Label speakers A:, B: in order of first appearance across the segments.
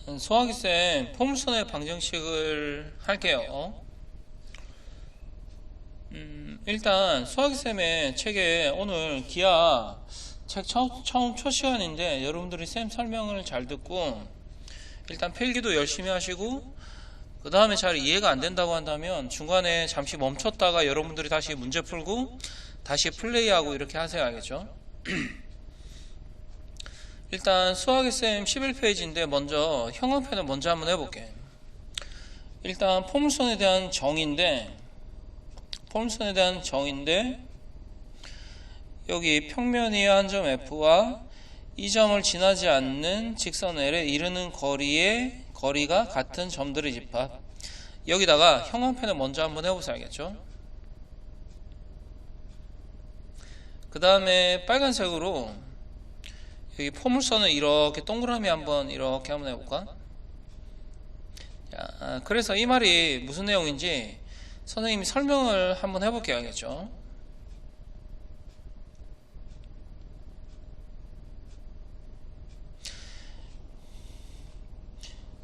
A: 소화기쌤 포물선의 방정식을 할게요. 일단 소화기쌤의 책에 오늘 기하 책 처음 첫 시간인데 여러분들이 쌤 설명을 잘 듣고 일단 필기도 열심히 하시고 그 다음에 잘 이해가 안 된다고 한다면 중간에 잠시 멈췄다가 여러분들이 다시 문제 풀고 다시 플레이하고 이렇게 하세요. 알겠죠? 일단 수학의쌤 11페이지인데 먼저 형광펜을 먼저 한번 해볼게. 일단 포물선에 대한 정의인데 여기 평면이 한 점 F와 이 점을 지나지 않는 직선 L에 이르는 거리가 같은 점들의 집합. 여기다가 형광펜을 먼저 한번 해보세요. 알겠죠? 그 다음에 빨간색으로 여기 포물선을 이렇게 동그라미 이렇게 한번 해볼까? 자, 그래서 이 말이 무슨 내용인지 선생님이 설명을 한번 해볼게요. 알겠죠?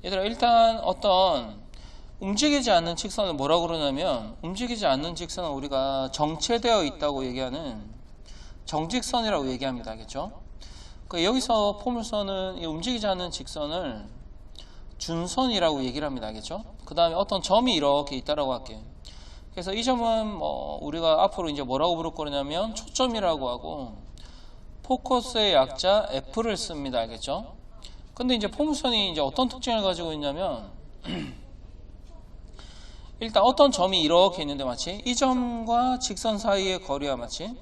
A: 얘들아, 일단 어떤 움직이지 않는 직선을 뭐라고 그러냐면, 움직이지 않는 직선은 우리가 정체되어 있다고 얘기하는 정직선이라고 얘기합니다. 알겠죠? 여기서 포물선은 움직이지 않는 직선을 준선이라고 얘기를 합니다. 알겠죠? 그 다음에 어떤 점이 이렇게 있다라고 할게요. 그래서 이 점은 우리가 앞으로 이제 뭐라고 부를 거냐면 초점이라고 하고 포커스의 약자 F를 씁니다. 알겠죠? 근데 이제 포물선이 이제 어떤 특징을 가지고 있냐면 일단 어떤 점이 이렇게 있는데 마치 이 점과 직선 사이의 거리와 마치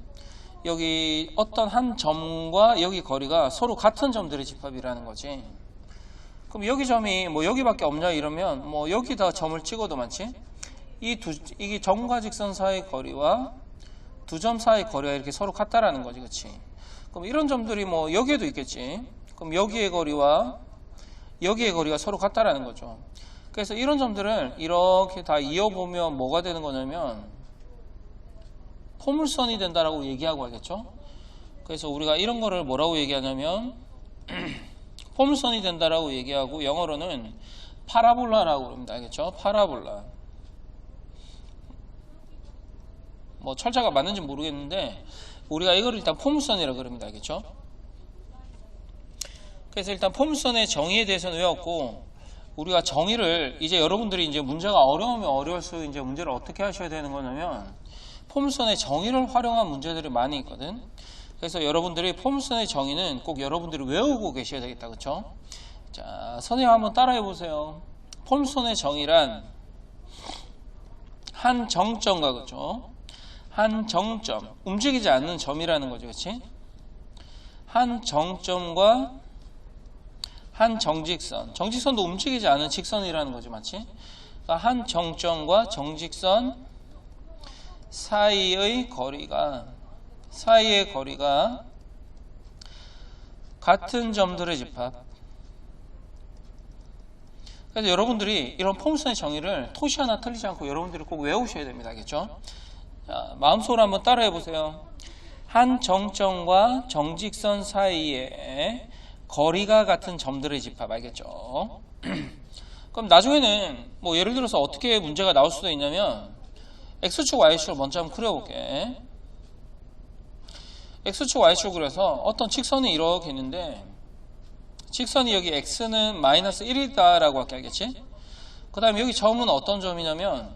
A: 여기 어떤 한 점과 여기 거리가 서로 같은 점들의 집합이라는 거지. 그럼 여기 점이 여기밖에 없냐 이러면 여기다 점을 찍어도 많지. 이게 점과 직선 사이의 거리와 두 점 사이의 거리가 이렇게 서로 같다라는 거지, 그렇지? 그럼 이런 점들이 여기에도 있겠지. 그럼 여기의 거리와 여기의 거리가 서로 같다라는 거죠. 그래서 이런 점들을 이렇게 다 이어보면 뭐가 되는 거냐면 포물선이 된다라고 얘기하고 하겠죠. 그래서 우리가 이런 거를 뭐라고 얘기하냐면 포물선이 된다라고 얘기하고 영어로는 파라볼라라고 합니다. 알겠죠? 파라볼라. 철자가 맞는지 모르겠는데 우리가 이걸 일단 포물선이라고 그럽니다. 알겠죠? 그래서 일단 포물선의 정의에 대해서는 외웠고 우리가 정의를 이제 여러분들이 이제 문제가 어려우면 어려울수록 이제 문제를 어떻게 하셔야 되는 거냐면 포물선의 정의를 활용한 문제들이 많이 있거든. 그래서 여러분들이 포물선의 정의는 꼭 여러분들이 외우고 계셔야 되겠다. 그쵸? 자, 선생님 한번 따라해 보세요. 포물선의 정의란 한 정점과 그쵸? 한 정점, 움직이지 않는 점이라는 거죠. 그치? 한 정점과 한 정직선, 정직선도 움직이지 않은 직선이라는 거죠. 맞지? 그러니까 한 정점과 정직선 사이의 거리가 같은 점들의 집합. 그래서 여러분들이 이런 포물선의 정의를 토시 하나 틀리지 않고 여러분들이 꼭 외우셔야 됩니다. 알겠죠? 자, 마음속으로 한번 따라해 보세요. 한 정점과 정직선 사이에 거리가 같은 점들의 집합. 알겠죠? 그럼 나중에는 예를 들어서 어떻게 문제가 나올 수도 있냐면 X축, Y축을 먼저 한번 그려볼게. X축, Y축 그려서 어떤 직선이 이렇게 있는데 직선이 여기 X는 마이너스 1이다 라고 할게. 알겠지? 그 다음에 여기 점은 어떤 점이냐면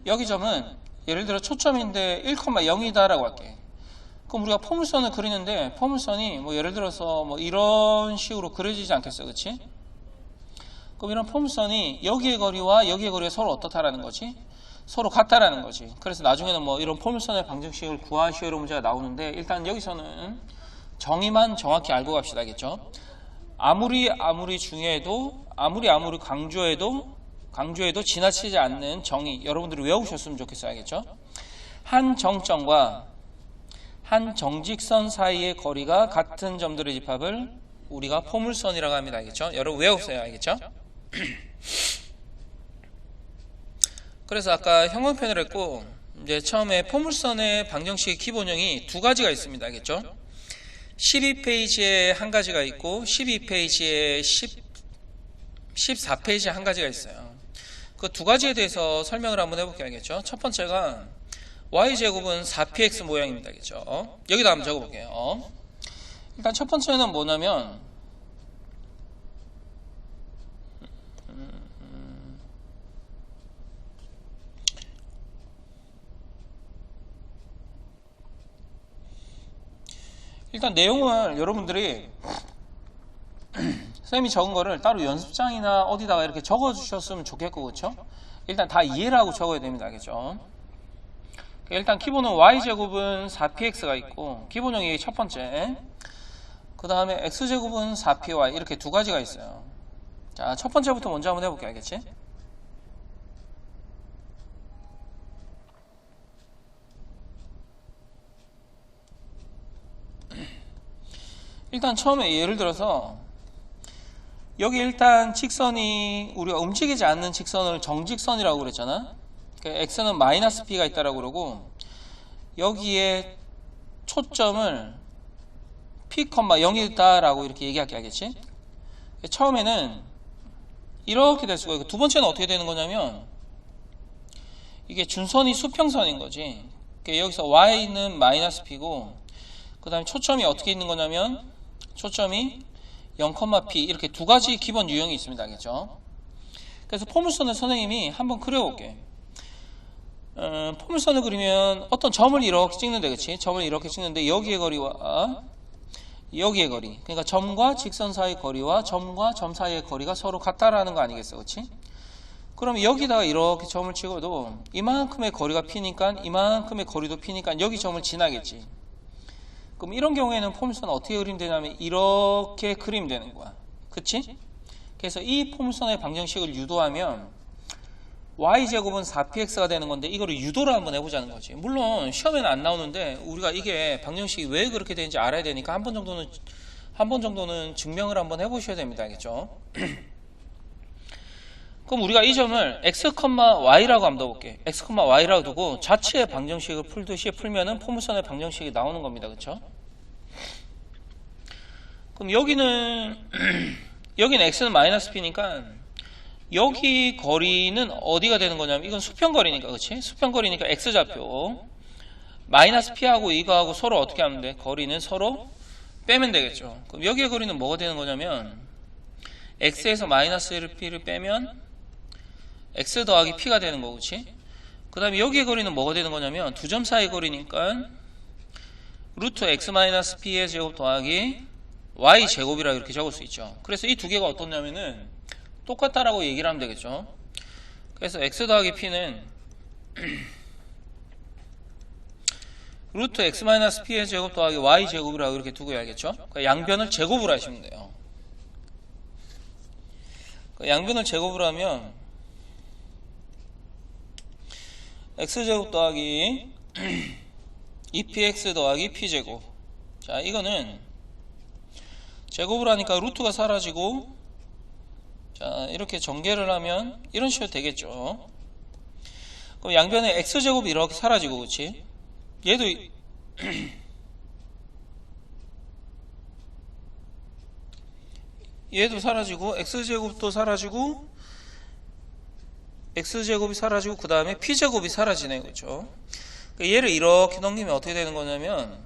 A: 여기 점은 예를 들어 초점인데 1,0이다 라고 할게. 그럼 우리가 포물선을 그리는데 포물선이 예를 들어서 이런 식으로 그려지지 않겠어. 그치? 그럼 이런 포물선이 여기의 거리와 여기의 거리가 서로 어떻다라는 거지? 서로 같다라는 거지. 그래서 나중에는 이런 포물선의 방정식을 구하시오 문제가 나오는데 일단 여기서는 정의만 정확히 알고 갑시다. 알겠죠? 아무리 중요해도 아무리 강조해도 지나치지 않는 정의 여러분들이 외우셨으면 좋겠어요. 알겠죠? 한 정점과 한 정직선 사이의 거리가 같은 점들의 집합을 우리가 포물선이라고 합니다. 알겠죠? 여러분 외우세요. 알겠죠? 그래서 아까 형광펜을 했고 이제 처음에 포물선의 방정식 기본형이 두 가지가 있습니다. 알겠죠? 12페이지에 한 가지가 있고 12페이지에 14페이지에 한 가지가 있어요. 그 두 가지에 대해서 설명을 한번 해볼게요. 알겠죠? 첫 번째가 y제곱은 4px 모양입니다. 알겠죠? 여기다 한번 적어볼게요. 일단 첫 번째는 뭐냐면 일단 내용을 여러분들이 선생님이 적은 거를 따로 연습장이나 어디다가 이렇게 적어 주셨으면 좋겠고, 그렇죠? 일단 다 이해를 하고 적어야 됩니다. 알겠죠? 일단 기본은 y제곱은 4px가 있고, 기본형이 첫 번째, 그 다음에 x제곱은 4py, 이렇게 두 가지가 있어요. 자, 첫 번째부터 먼저 한번 해볼게요. 알겠지? 일단 처음에 예를 들어서 여기 일단 직선이 우리가 움직이지 않는 직선을 정직선이라고 그랬잖아. 그러니까 x는 마이너스 p가 있다라고 그러고 여기에 초점을 p, 0이다라고 이렇게 얘기할게. 알겠지? 처음에는 이렇게 될 수가 있고, 두 번째는 어떻게 되는 거냐면 이게 준선이 수평선인 거지. 그러니까 여기서 y는 마이너스 p고, 그 다음에 초점이 어떻게 있는 거냐면 초점이 0,p, 이렇게 두 가지 기본 유형이 있습니다. 알겠죠? 그래서 포물선을 선생님이 한번 그려볼게. 포물선을 그리면 어떤 점을 이렇게 찍는데, 그치? 점을 이렇게 찍는데 여기의 거리와 여기의 거리, 그러니까 점과 직선 사이의 거리와 점과 점 사이의 거리가 서로 같다라는 거 아니겠어? 그치? 그럼 여기다가 이렇게 점을 찍어도 이만큼의 거리가 p니까 이만큼의 거리도 p니까 여기 점을 지나겠지. 그럼 이런 경우에는 포물선은 어떻게 그리면 되냐면 이렇게 그리면 되는 거야. 그치? 그래서 이 포물선의 방정식을 유도하면 y제곱은 4px가 되는 건데, 이거를 유도를 한번 해보자는 거지. 물론 시험에는 안 나오는데 우리가 이게 방정식이 왜 그렇게 되는지 알아야 되니까 한 번 정도는 증명을 한번 해보셔야 됩니다. 알겠죠? 그럼 우리가 이 점을 x, y라고 한번 넣어볼게. x, y라고 두고 자체의 방정식을 풀듯이 풀면은 포물선의 방정식이 나오는 겁니다. 그쵸? 그럼 여기는 x는 마이너스 p니까 여기 거리는 어디가 되는 거냐면 이건 수평거리니까, 그치? 수평거리니까 x좌표 마이너스 p하고 이거하고 서로 어떻게 하면 돼? 거리는 서로 빼면 되겠죠. 그럼 여기의 거리는 뭐가 되는 거냐면 x에서 마이너스 p를 빼면 x 더하기 p가 되는 거고, 그치? 그 다음에 여기의 거리는 뭐가 되는 거냐면 두 점 사이 거리니까 루트 x 마이너스 p의 제곱 더하기 y 제곱이라고 이렇게 적을 수 있죠. 그래서 이 두 개가 어떻냐면은 똑같다라고 얘기를 하면 되겠죠. 그래서 x 더하기 p는 루트 x 마이너스 p의 제곱 더하기 y 제곱이라고 이렇게 두고 해야겠죠. 그러니까 양변을 제곱으로 하시면 돼요. 그러니까 양변을 제곱으로 하면 x제곱 더하기 2px 더하기 p제곱. 자, 이거는 제곱을 하니까 루트가 사라지고, 자, 이렇게 전개를 하면 이런 식으로 되겠죠. 그럼 양변에 x제곱이 이렇게 사라지고, 그치? 얘도 사라지고, x제곱도 사라지고, x제곱이 사라지고, 그 다음에 p제곱이 사라지네요. 그쵸? 그러니까 얘를 이렇게 넘기면 어떻게 되는 거냐면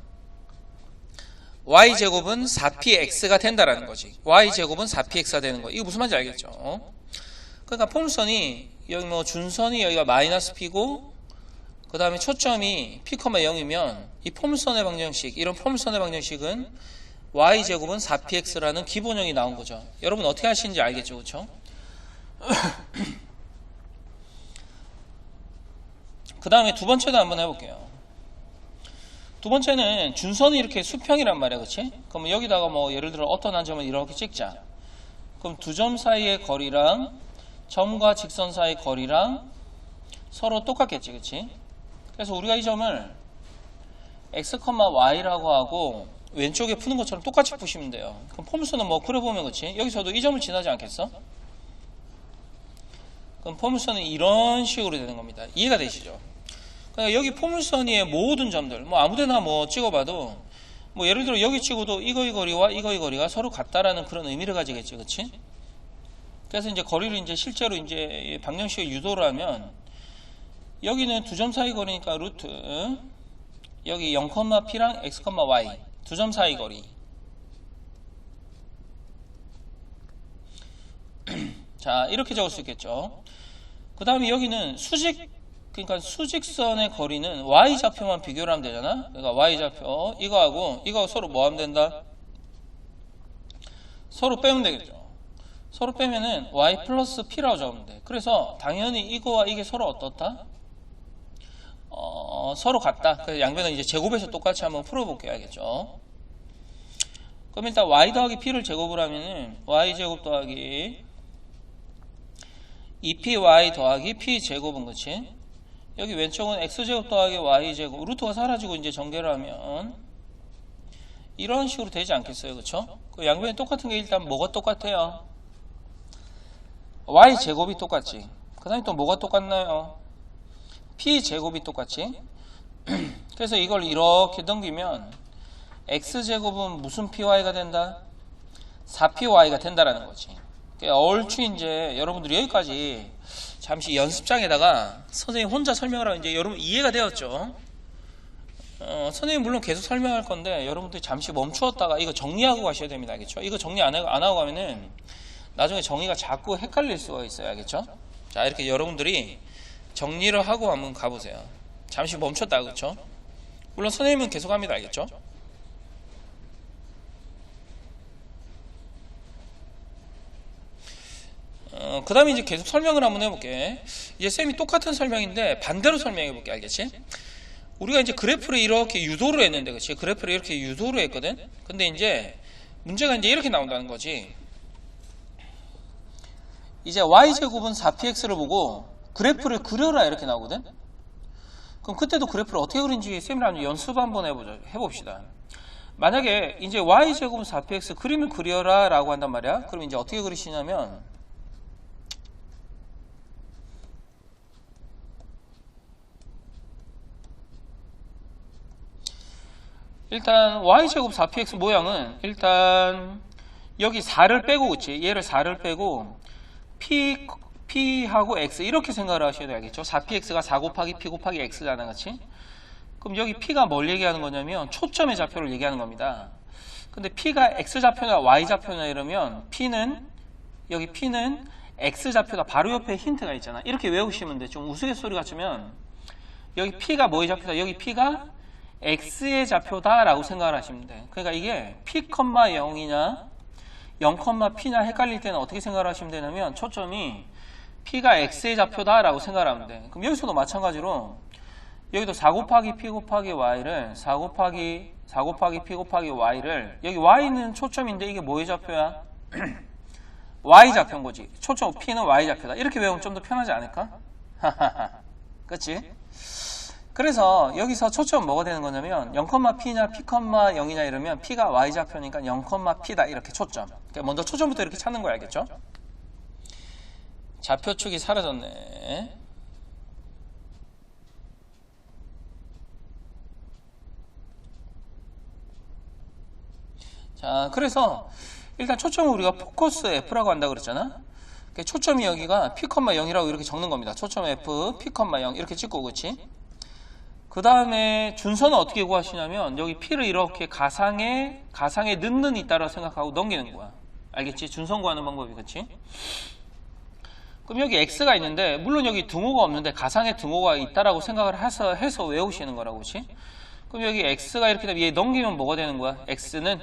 A: y제곱은 4px가 된다라는 거지. y제곱은 4px가 되는 거. 이거 무슨 말인지 알겠죠? 그러니까 포물선이 여기 뭐 준선이 여기가 마이너스 p고, 그 다음에 초점이 p, 0이면 이 포물선의 방정식, 이런 포물선의 방정식은 y제곱은 4px라는 기본형이 나온 거죠. 여러분 어떻게 하시는지 알겠죠? 그쵸? 그 다음에 두 번째도 한번 해볼게요. 두 번째는 준선이 이렇게 수평이란 말이야. 그치? 그럼 여기다가 뭐 예를 들어 어떤 한 점을 이렇게 찍자. 그럼 두 점 사이의 거리랑 점과 직선 사이의 거리랑 서로 똑같겠지. 그치? 그래서 우리가 이 점을 x, y라고 하고 왼쪽에 푸는 것처럼 똑같이 푸시면 돼요. 그럼 포물선은 뭐 그려보면, 그치? 여기서도 이 점을 지나지 않겠어? 그럼 포물선은 이런 식으로 되는 겁니다. 이해가 되시죠? 그러니까 여기 포물선 위에 모든 점들, 뭐 아무데나 뭐 찍어봐도 뭐 예를 들어 여기 치고도 이거의 거리와 이거의 거리가 서로 같다라는 그런 의미를 가지겠죠, 그렇지? 그래서 이제 거리를 이제 실제로 이제 방정식을 유도를 하면 여기는 두 점 사이 거리니까 루트 여기 0,p랑 x, y 두 점 사이 거리. 자, 이렇게 적을 수 있겠죠. 그 다음에 여기는 그러니까 수직선의 거리는 y좌표만 비교를 하면 되잖아. 그러니까 y좌표 이거하고 서로 뭐 하면 된다? 서로 빼면 되겠죠. 서로 빼면은 y 플러스 p라고 적으면 돼. 그래서 당연히 이거와 이게 서로 어떻다? 서로 같다. 그래서 양변은 이제 제곱해서 똑같이 한번 풀어볼게요. 알겠죠? 그럼 일단 y 더하기 p를 제곱을 하면은 y 제곱 더하기 2py 더하기 p 제곱은 그치? 여기 왼쪽은 x 제곱 더하기 y 제곱 루트가 사라지고 이제 전개를 하면 이런 식으로 되지 않겠어요? 그쵸? 그 양변이 똑같은 게 일단 뭐가 똑같아요? y 제곱이 똑같지. 그 다음에 또 뭐가 똑같나요? p 제곱이 똑같지. 그래서 이걸 이렇게 넘기면 x 제곱은 무슨 py가 된다? 4py가 된다라는 거지. 그러니까 얼추 이제 여러분들이 여기까지 잠시 연습장에다가 선생님 혼자 설명을 하면 이제 여러분 이해가 되었죠? 선생님 물론 계속 설명할 건데 여러분들이 잠시 멈추었다가 이거 정리하고 가셔야 됩니다. 알겠죠? 이거 정리 안 하고 가면은 나중에 정의가 자꾸 헷갈릴 수가 있어요. 알겠죠? 자, 이렇게 여러분들이 정리를 하고 한번 가보세요. 잠시 멈췄다. 그렇죠? 물론 선생님은 계속 합니다. 알겠죠? 그 다음에 이제 계속 설명을 한번 해볼게. 이제 쌤이 똑같은 설명인데 반대로 설명해볼게. 알겠지? 우리가 이제 그래프를 이렇게 유도를 했는데, 그치? 그래프를 이렇게 유도를 했거든? 근데 이제 문제가 이제 이렇게 나온다는 거지. 이제 y제곱은 4px를 보고 그래프를 그려라 이렇게 나오거든? 그럼 그때도 그래프를 어떻게 그린지 쌤이랑 연습 한번 해봅시다. 만약에 이제 y제곱은 4px 그림을 그려라 라고 한단 말이야. 그럼 이제 어떻게 그리시냐면 일단 y제곱 4px 모양은 일단 여기 4를 빼고 그치? 얘를 4를 빼고 p하고 x 이렇게 생각을 하셔야 되겠죠. 4px가 4 곱하기 p 곱하기 x잖아. 그치? 그럼 여기 p가 뭘 얘기하는 거냐면 초점의 좌표를 얘기하는 겁니다. 근데 p가 x좌표나 y좌표나 이러면 여기 p는 x좌표다. 바로 옆에 힌트가 있잖아. 이렇게 외우시면 돼. 좀 우스갯소리 같으면 여기 p가 뭐의 좌표다? 여기 p가 x의 좌표다 라고 생각을 하시면 돼. 그러니까 이게 p, 0이냐 0,p냐 헷갈릴 때는 어떻게 생각을 하시면 되냐면 초점이 p가 x의 좌표다 라고 생각을 하면 돼. 그럼 여기서도 마찬가지로 여기도 4 곱하기 p 곱하기 y를 4 곱하기 p 곱하기 y를 여기 y는 초점인데 이게 뭐의 좌표야? y 좌표인 거지. 초점 p는 y 좌표다. 이렇게 외우면 좀 더 편하지 않을까? 그치? 그래서 여기서 초점 뭐가 되는 거냐면 0,p냐 p, 0이냐 이러면 p가 y좌표니까 0,p다 이렇게 초점. 그러니까 먼저 초점부터 이렇게 찾는 거야. 알겠죠? 좌표축이 사라졌네. 자, 그래서 일단 초점을 우리가 포커스 F라고 한다고 그랬잖아. 초점이 여기가 p, 0이라고 이렇게 적는 겁니다. 초점 F, p, 0 이렇게 찍고 그렇지? 그 다음에 준선은 어떻게 구하시냐면 여기 p를 이렇게 가상에 넣는 있다라고 생각하고 넘기는 거야. 알겠지? 준선 구하는 방법이. 그렇지? 그럼 여기 x가 있는데 물론 여기 등호가 없는데 가상의 등호가 있다라고 생각을 해서 외우시는 거라고. 그렇지? 그럼 여기 x가 이렇게 되면 얘 넘기면 뭐가 되는 거야? x는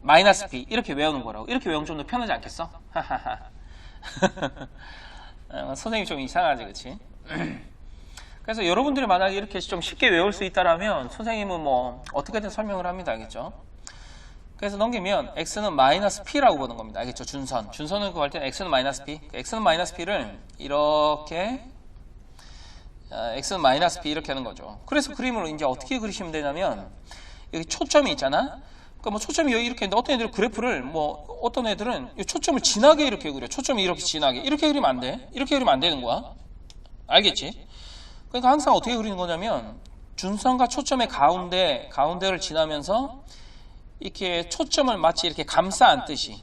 A: 마이너스 p 이렇게 외우는 거라고. 이렇게 외우면 좀 더 편하지 않겠어? 선생님 좀 이상하지. 그렇지? 그래서 여러분들이 만약에 이렇게 좀 쉽게 외울 수 있다라면 선생님은 뭐 어떻게든 설명을 합니다. 알겠죠? 그래서 넘기면 x는 마이너스 p라고 보는 겁니다. 알겠죠? 준선을 구할 때는 x는 마이너스 p. x는 마이너스 p를 이렇게 x는 마이너스 p 이렇게 하는 거죠. 그래서 그림을 이제 어떻게 그리시면 되냐면 여기 초점이 있잖아. 그러니까 뭐 초점이 여기 이렇게 있는데 어떤 애들은 그래프를 어떤 애들은 이 초점을 진하게 이렇게 그려. 초점이 이렇게 진하게 이렇게 그리면 안 돼. 이렇게 그리면 안 되는 거야. 알겠지? 그러니까 항상 어떻게 그리는 거냐면 준선과 초점의 가운데를 지나면서 이렇게 초점을 마치 이렇게 감싸 안듯이,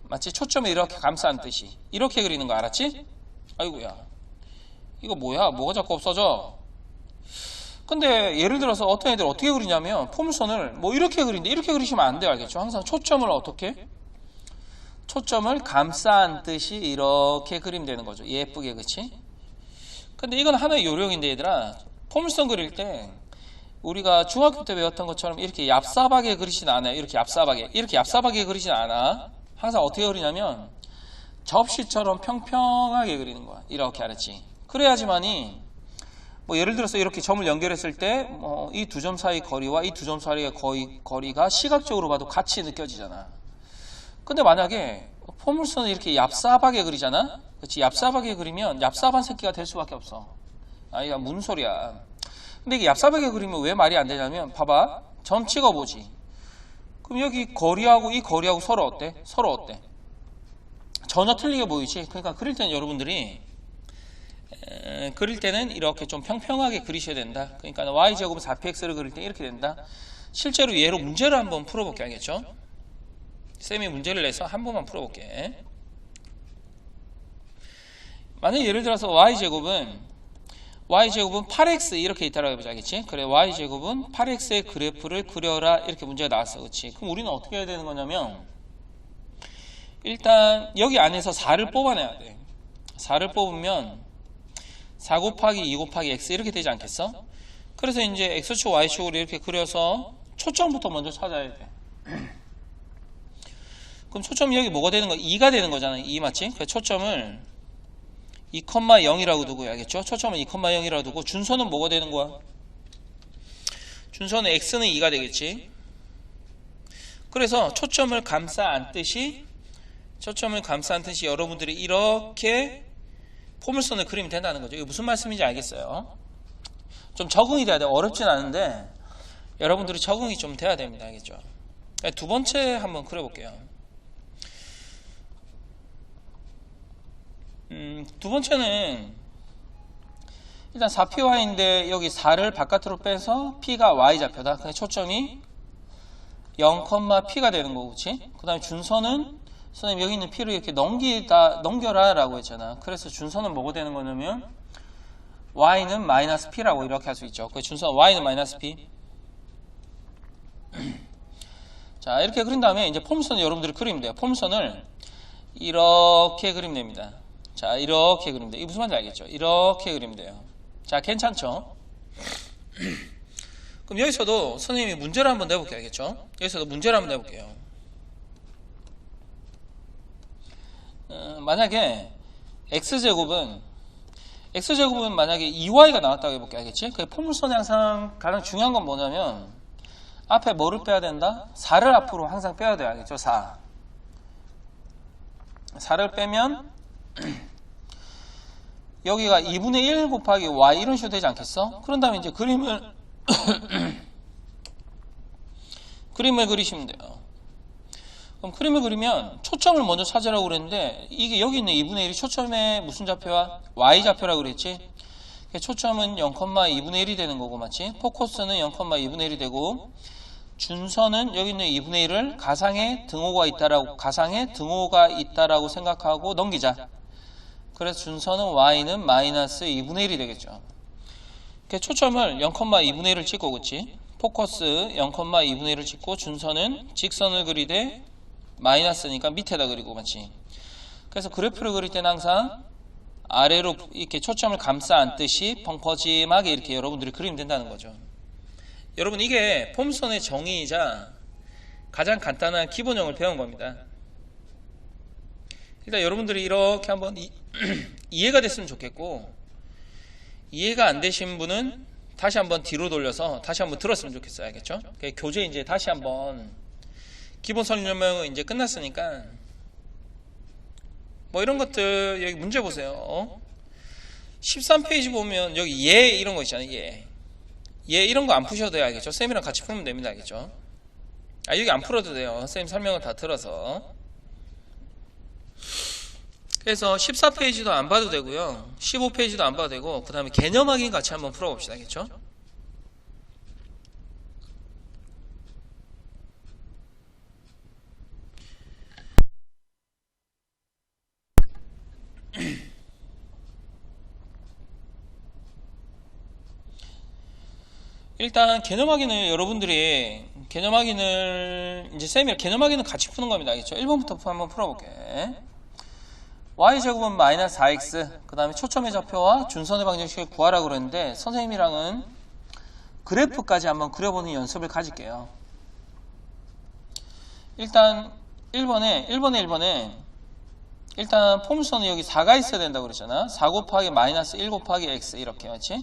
A: 마치 초점을 이렇게 감싸 안듯이 이렇게 그리는 거 알았지? 아이고야, 이거 뭐야? 뭐가 자꾸 없어져? 근데 예를 들어서 어떤 애들 어떻게 그리냐면 포물선을 뭐 이렇게 그리는데 이렇게 그리시면 안 돼요. 알겠죠? 항상 초점을 어떻게? 초점을 감싸 안듯이 이렇게 그리면 되는 거죠. 예쁘게, 그치? 근데 이건 하나의 요령인데 얘들아, 포물선 그릴 때 우리가 중학교 때 배웠던 것처럼 이렇게 얍삽하게 그리진 않아요. 이렇게 얍삽하게 그리진 않아. 항상 어떻게 그리냐면 접시처럼 평평하게 그리는 거야. 이렇게, 알았지? 그래야지만이 뭐 예를 들어서 이렇게 점을 연결했을 때 이 두 점 사이 거리와 이 두 점 사이의 거리가 시각적으로 봐도 같이 느껴지잖아. 근데 만약에 포물선을 이렇게 얍삽하게 그리잖아? 그치? 얍삽하게 그리면 얍삽한 새끼가 될 수밖에 없어. 아니야, 무슨 소리야. 근데 이게 얍삽하게 그리면 왜 말이 안 되냐면, 봐봐. 점 찍어보지. 그럼 여기 거리하고 이 거리하고 서로 어때? 서로 어때? 전혀 틀리게 보이지? 그러니까 그릴 때는 여러분들이 그릴 때는 이렇게 좀 평평하게 그리셔야 된다. 그러니까 y제곱은 4px를 그릴 때 이렇게 된다. 실제로 얘로 문제를 한번 풀어볼게. 알겠죠? 쌤이 문제를 내서 한 번만 풀어볼게. 만약 예를 들어서 y제곱은 8x 이렇게 있다라고 해보자. 알겠지? 그래, y제곱은 8x의 그래프를 그려라. 이렇게 문제가 나왔어. 그치? 그럼 우리는 어떻게 해야 되는 거냐면, 일단 여기 안에서 4를 뽑아내야 돼. 4를 뽑으면 4 곱하기 2 곱하기 x 이렇게 되지 않겠어? 그래서 이제 x축 y축으로 이렇게 그려서 초점부터 먼저 찾아야 돼. 그럼 초점이 여기 뭐가 되는 거야? 2가 되는 거잖아. 2 맞지? 그래서 초점을 2,0이라고 두고, 알겠죠? 초점은 2,0이라고 두고, 준선은 뭐가 되는 거야? 준선은 x는 2가 되겠지? 그래서 초점을 감싸 안듯이 여러분들이 이렇게 포물선을 그리면 된다는 거죠. 이게 무슨 말씀인지 알겠어요? 좀 적응이 돼야 돼. 어렵진 않은데 여러분들이 적응이 좀 돼야 됩니다. 알겠죠? 두 번째 한번 그려볼게요. 두 번째는 일단 4py인데 여기 4를 바깥으로 빼서 p가 y좌표다. 그래서 초점이 0,p가 되는 거고, 그치? 그 다음에 준선은 선생님 여기 있는 p를 이렇게 넘겨라 라고 했잖아. 그래서 준선은 뭐가 되는 거냐면 y는 마이너스 p라고 이렇게 할 수 있죠. 그 준선 y는 마이너스 p. 자, 이렇게 그린 다음에 이제 포물선을 여러분들이 그리면 돼요. 포물선을 이렇게 그리면 됩니다. 자, 이렇게 그리면 돼요. 이게 무슨 말인지 알겠죠? 이렇게 그리면 돼요. 자, 괜찮죠? 그럼 여기서도 선생님이 문제를 한번 내볼게요. 알겠죠? 여기서도 문제를 한번 내볼게요. 만약에 x제곱은 만약에 2y가 나왔다고 해볼게요. 알겠지? 그 포물선에 항상 가장 중요한 건 뭐냐면 앞에 뭐를 빼야 된다? 4를 앞으로 항상 빼야 돼요. 알겠죠? 4를 빼면 여기가 2분의 1 곱하기 y 이런 식으로 되지 않겠어? 그런 다음에 이제 그림을 그리시면 돼요. 그럼 그림을 그리면 초점을 먼저 찾으라고 그랬는데 이게 여기 있는 2분의 1이 초점의 무슨 좌표야? y좌표라고 그랬지? 초점은 0,2분의 1이 되는 거고, 맞지? 포커스는 0,2분의 1이 되고, 준선은 여기 있는 2분의 1을 가상의 등호가 있다라고 생각하고 넘기자. 그래서 준선은 y는 마이너스 2분의 1이 되겠죠. 초점을 0,2분의 1을 찍고, 그치? 포커스 0,2분의 1을 찍고, 준선은 직선을 그리되 마이너스니까 밑에다 그리고, 맞지? 그래서 그래프를 그릴 때는 항상 아래로 이렇게 초점을 감싸 안듯이 펑퍼짐하게 이렇게 여러분들이 그리면 된다는 거죠. 여러분, 이게 포물선의 정의이자 가장 간단한 기본형을 배운 겁니다. 일단 여러분들이 이렇게 한번 이해가 됐으면 좋겠고, 이해가 안 되신 분은 다시 한번 뒤로 돌려서 다시 한번 들었으면 좋겠어요. 알겠죠? 교재 이제 다시 한번 기본 설명은 이제 끝났으니까 뭐 이런 것들 여기 문제 보세요. 13페이지 보면 여기 예 이런 거 있잖아요. 예 이런 거 안 푸셔도 돼요. 알겠죠? 쌤이랑 같이 풀면 됩니다. 알겠죠? 여기 안 풀어도 돼요. 쌤 설명을 다 들어서. 그래서 14페이지도 안 봐도 되고요. 15페이지도 안 봐도 되고, 그 다음에 개념 확인 같이 한번 풀어봅시다. 알겠죠? 일단 개념 확인을 여러분들이 개념 확인을 이제 쌤이 개념 확인은 같이 푸는 겁니다. 알겠죠? 1번부터 한번 풀어볼게. y제곱은 마이너스 4x 그 다음에 초점의 좌표와 준선의 방정식을 구하라고 그랬는데 선생님이랑은 그래프까지 한번 그려보는 연습을 가질게요. 일단 1번에 일단 폼수는 여기 4가 있어야 된다고 그랬잖아. 4 곱하기 마이너스 1 곱하기 x 이렇게 맞지?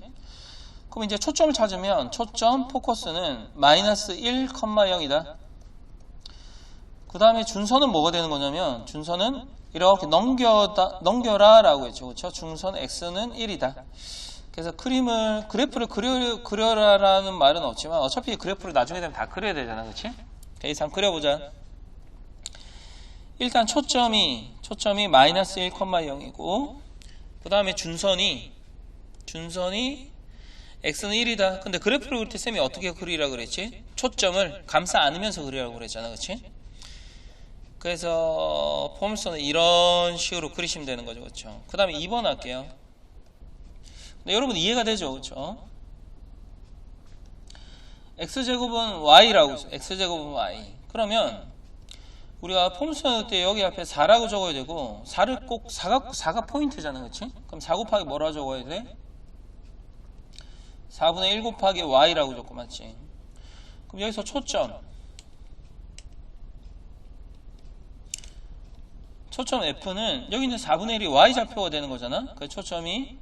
A: 그럼 이제 초점을 찾으면 초점 포커스는 마이너스 1,0이다. 그 다음에 준선은 뭐가 되는 거냐면 준선은 이렇게 넘겨라 라고 했죠. 그렇죠? 중선 x는 1이다. 그래서 그래프를 그려라라는 말은 없지만 어차피 그래프를 나중에 되면 다 그려야 되잖아. 그렇지? 이상 그려보자. 일단 초점이 마이너스 1,0이고 그 다음에 준선이 x는 1이다. 근데 그래프를 그릴 때 쌤이 어떻게 그리라 그랬지? 초점을 감싸 안으면서 그리라고 그랬잖아. 그렇지? 그래서 포물선은 이런 식으로 그리시면 되는 거죠. 그렇죠? 그 다음에 2번 할게요. 근데 여러분 이해가 되죠? 그렇죠? x제곱은 y라고 했어요. x제곱은 y. 그러면 우리가 포물선 때 여기 앞에 4라고 적어야 되고 4를 꼭 4가 포인트잖아. 그렇지? 그럼 4 곱하기 뭐라 적어야 돼? 4분의 1 곱하기 y라고 적고 맞지? 그럼 여기서 초점 f는 여기 있는 4분의 1이 y좌표가 되는 거잖아. 그 초점이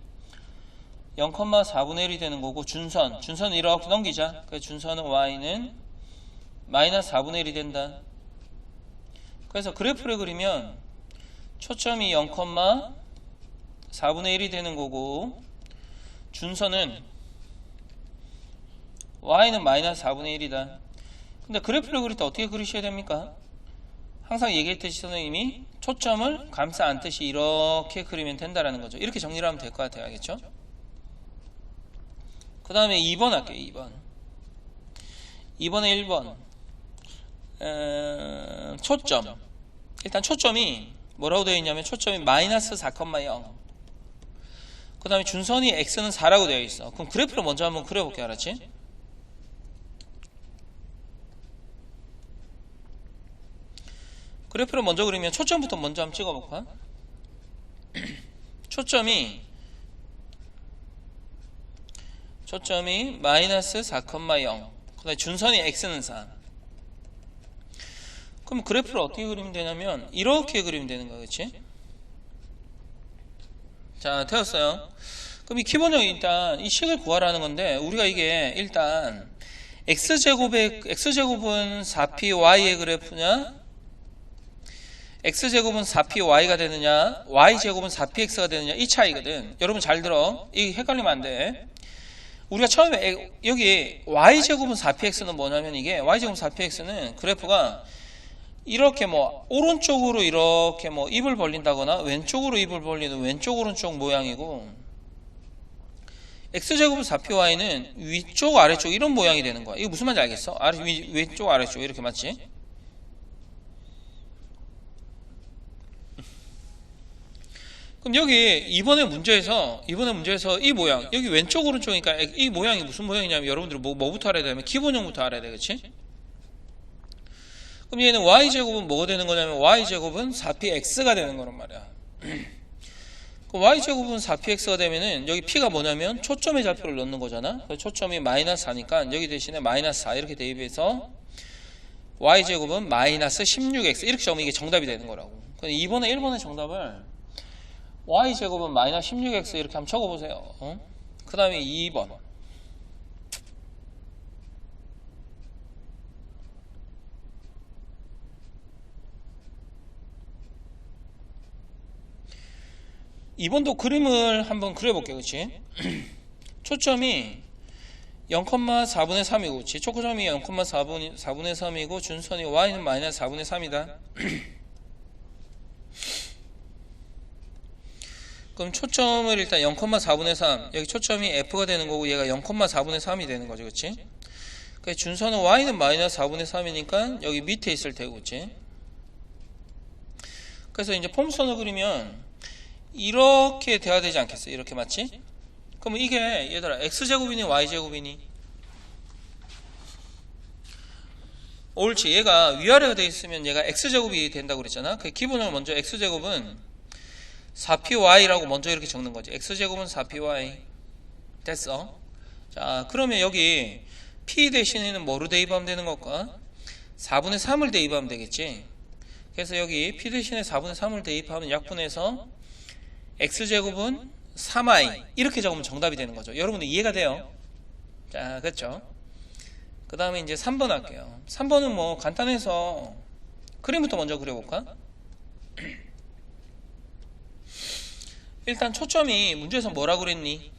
A: 0,4분의 1이 되는 거고 준선은 이렇게 넘기자. 그 준선은 y는 마이너스 4분의 1이 된다. 그래서 그래프를 그리면 초점이 0,4분의 1이 되는 거고 준선은 y는 마이너스 4분의 1이다. 근데 그래프를 그릴 때 어떻게 그리셔야 됩니까? 항상 얘기했듯이 선생님이 초점을 감싸 안듯이 이렇게 그리면 된다라는 거죠. 이렇게 정리를 하면 될 것 같아요. 알겠죠? 그 다음에 2번 할게요. 2번에 1번 초점. 일단 초점이 뭐라고 되어 있냐면 초점이 마이너스 4,0. 그 다음에 준선이 x는 4라고 되어 있어. 그럼 그래프를 먼저 한번 그려볼게. 알았지? 그래프를 먼저 그리면 초점부터 먼저 한번 찍어볼까? 초점이 마이너스 4,0. 그 다음에 준선이 x는 4. 그럼 그래프를 어떻게 그리면 되냐면 이렇게 그리면 되는 거야. 그치? 자, 되었어요. 그럼 이 기본적인 일단 이 식을 구하라는 건데 우리가 이게 일단 x제곱은 4py의 그래프냐 x제곱은 4py가 되느냐 y제곱은 4px가 되느냐 이 차이거든. 여러분 잘 들어. 이게 헷갈리면 안 돼. 우리가 처음에 여기 y제곱은 4px는 뭐냐면 이게 y제곱 4px는 그래프가 이렇게 뭐 오른쪽으로 이렇게 뭐 입을 벌린다거나 왼쪽으로 입을 벌리는 왼쪽 오른쪽 모양이고 x제곱은 4py는 위쪽 아래쪽 이런 모양이 되는 거야. 이거 무슨 말인지 알겠어? 왼쪽 아래쪽 이렇게 맞지? 그럼 여기 이번에 문제에서 이 모양 여기 왼쪽 오른쪽이니까 이 모양이 무슨 모양이냐면 여러분들 뭐부터 알아야 되냐면 기본형부터 알아야 돼. 그치? 그럼 얘는 y제곱은 뭐가 되는 거냐면 y제곱은 4px가 되는 거란 말이야. 그럼 y제곱은 4px가 되면은 여기 p가 뭐냐면 초점의 좌표를 넣는 거잖아. 초점이 마이너스 4니까 여기 대신에 마이너스 4 이렇게 대입해서 y제곱은 마이너스 16x 이렇게 적으면 이게 정답이 되는 거라고. 그럼 2번에 1번의 정답을 y제곱은 마이너스 16x 이렇게 한번 적어보세요. 그 다음에 2번 이번도 그림을 한번 그려볼게요. 그치? 초점이 0,4분의 3이고 그치? 초점이 0,4분의 3이고 준선이 y는 마이너스 4분의 3이다. 그럼 초점을 일단 0,4분의 3 여기 초점이 f가 되는 거고 얘가 0,4분의 3이 되는 거죠. 그치? 그래서 준선은 y는 마이너스 4분의 3이니까 여기 밑에 있을 테고 그치? 그래서 이제 폼선을 그리면 이렇게 돼야 되지 않겠어? 이렇게 맞지? 그럼 이게 얘들아 x제곱이니 y제곱이니? 옳지. 얘가 위아래가 되어 있으면 얘가 x제곱이 된다고 그랬잖아. 그 기본으로 먼저 x제곱은 4py라고 먼저 이렇게 적는 거지. x제곱은 4py. 됐어. 자, 그러면 여기 p 대신에는 뭐로 대입하면 되는 걸까? 4분의 3을 대입하면 되겠지. 그래서 여기 p 대신에 4분의 3을 대입하면 약분해서 x제곱은 3i 이렇게 적으면 정답이 되는 거죠. 여러분들 이해가 돼요? 자, 그렇죠? 그 다음에 이제 3번 할게요. 3번은 뭐 간단해서 그림부터 먼저 그려볼까? 일단 초점이 문제에서 뭐라고 그랬니?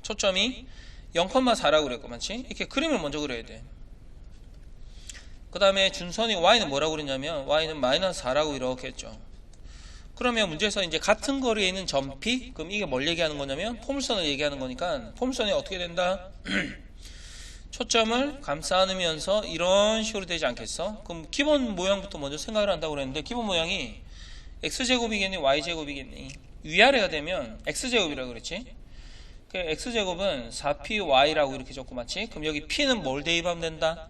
A: 초점이 0,4라고 그랬고, 맞지? 이렇게 그림을 먼저 그려야 돼. 그 다음에 준선이 y는 뭐라고 그랬냐면 y는 마이너스 4라고 이렇게 했죠. 그러면 문제에서 이제 같은 거리에 있는 점 P, 그럼 이게 뭘 얘기하는 거냐면 포물선을 얘기하는 거니까 포물선이 어떻게 된다? 초점을 감싸 안으면서 이런 식으로 되지 않겠어? 그럼 기본 모양부터 먼저 생각을 한다고 그랬는데 기본 모양이 x제곱이겠니? y제곱이겠니? 위아래가 되면 x제곱이라고 그랬지? 그 x제곱은 4py라고 이렇게 적고 맞지? 그럼 여기 p는 뭘 대입하면 된다?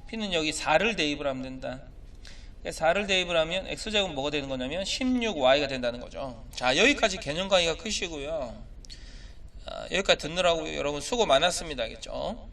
A: p는 여기 4를 대입을 하면 된다. 4를 대입을 하면 x제곱은 뭐가 되는 거냐면 16y가 된다는 거죠. 자, 여기까지 개념 강의가 크시고요. 여기까지 듣느라고 여러분 수고 많았습니다. 알겠죠?